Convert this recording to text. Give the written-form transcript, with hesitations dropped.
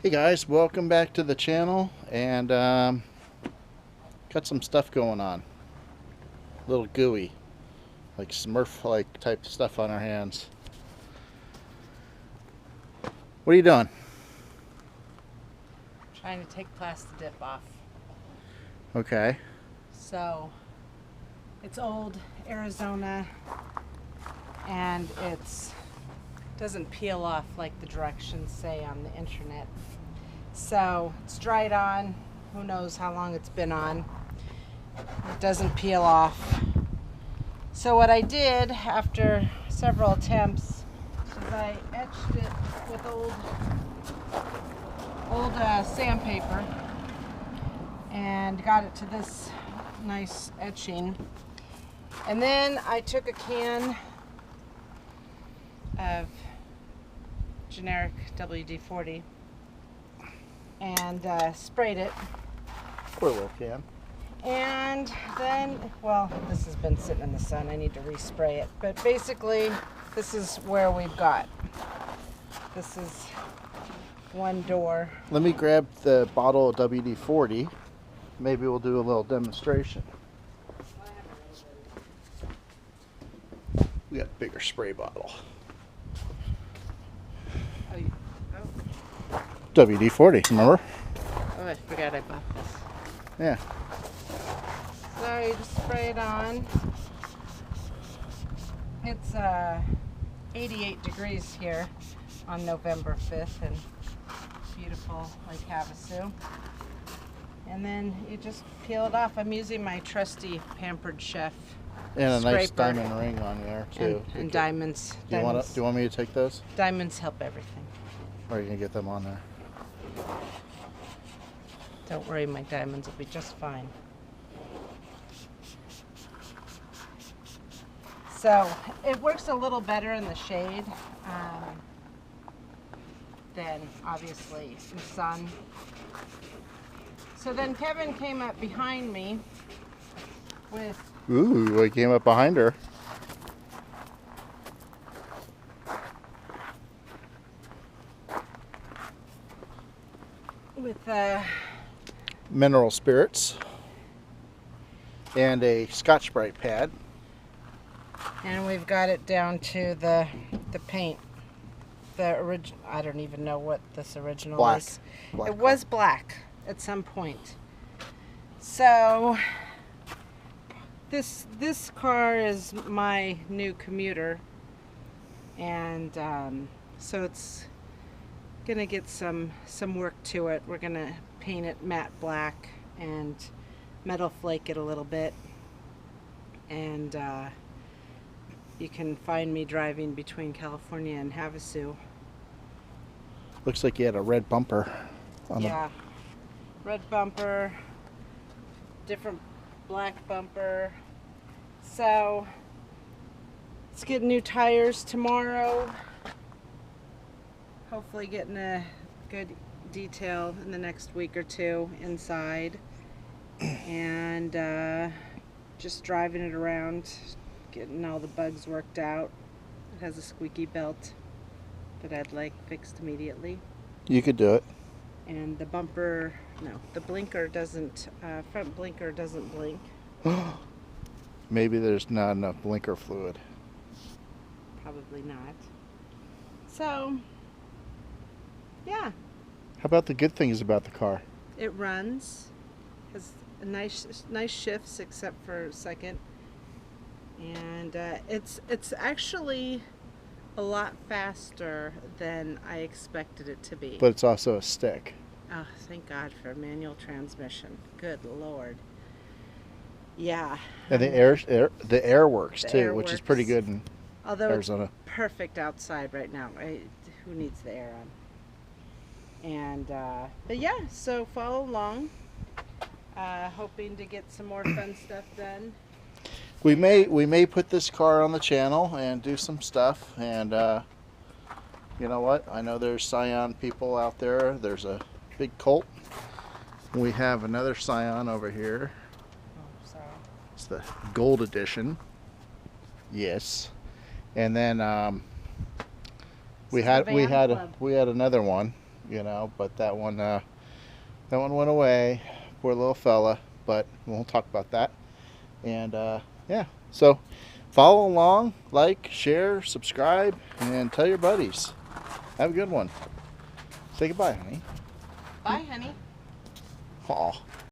Hey guys, welcome back to the channel, and got some stuff going on. A little gooey, like Smurf-like type stuff on our hands. What are you doing? Trying to take plasti dip off. Okay. So it's old Arizona, and it doesn't peel off like the directions say on the internet. So it's dried on. Who knows how long it's been on. It doesn't peel off. So what I did after several attempts is I etched it with old sandpaper and got it to this nice etching. And then I took a can of generic WD-40 and sprayed it. Poor little can. And then, well, this has been sitting in the sun. I need to respray it. But basically, this is where we've got. This is one door. Let me grab the bottle of WD-40. Maybe we'll do a little demonstration. We got a bigger spray bottle. WD-40, remember? Oh, I forgot I bought this. Yeah. So you just spray it on. It's 88 degrees here on November 5th in beautiful Lake Havasu. And then you just peel it off. I'm using my trusty Pampered Chef And a nice scraper. diamond ring on there too. And diamonds. Do you want me to take those? Diamonds help everything. Or are you gonna get them on there? Don't worry, my diamonds will be just fine. So it works a little better in the shade than obviously in the sun. So then Kevin came up behind me with Ooh, I came up behind her. Mineral spirits and a Scotch-Brite pad. and we've got it down to the paint. The original, I don't even know what this original Black. is. Black It was black at some point. So this car is my new commuter, and so it's gonna get some work to it. We're gonna paint it matte black and metal flake it a little bit, and you can find me driving between California and Havasu. Looks like you had a red bumper on Yeah, red bumper, different black bumper. So let's get new tires tomorrow. Hopefully getting a good detail in the next week or two inside, and just driving it around, getting all the bugs worked out. It has a squeaky belt that I'd like fixed immediately. You could do it. And the bumper, no, the blinker doesn't, front blinker doesn't blink. Maybe there's not enough blinker fluid. Probably not. So, yeah, How about the good things about the car? it runs, has a nice shifts except for second, and it's actually a lot faster than I expected it to be. But it's also a stick. Oh, thank God for a manual transmission. Good Lord. Yeah. And the air works The too, air which is pretty works. good in Although Arizona. it's perfect outside right now. Who needs the air on? And but yeah, so follow along. Hoping to get some more fun stuff done. We may put this car on the channel and do some stuff, and you know what? I know there's Scion people out there. There's a big Colt. We have another Scion over here. Oh, sorry. It's the gold edition. Yes. And then we had another one you know, but that one went away. Poor little fella, but we won't talk about that. And yeah, so follow along, like, share, subscribe, and tell your buddies. Have a good one. Say goodbye, honey. Bye, honey. Aw.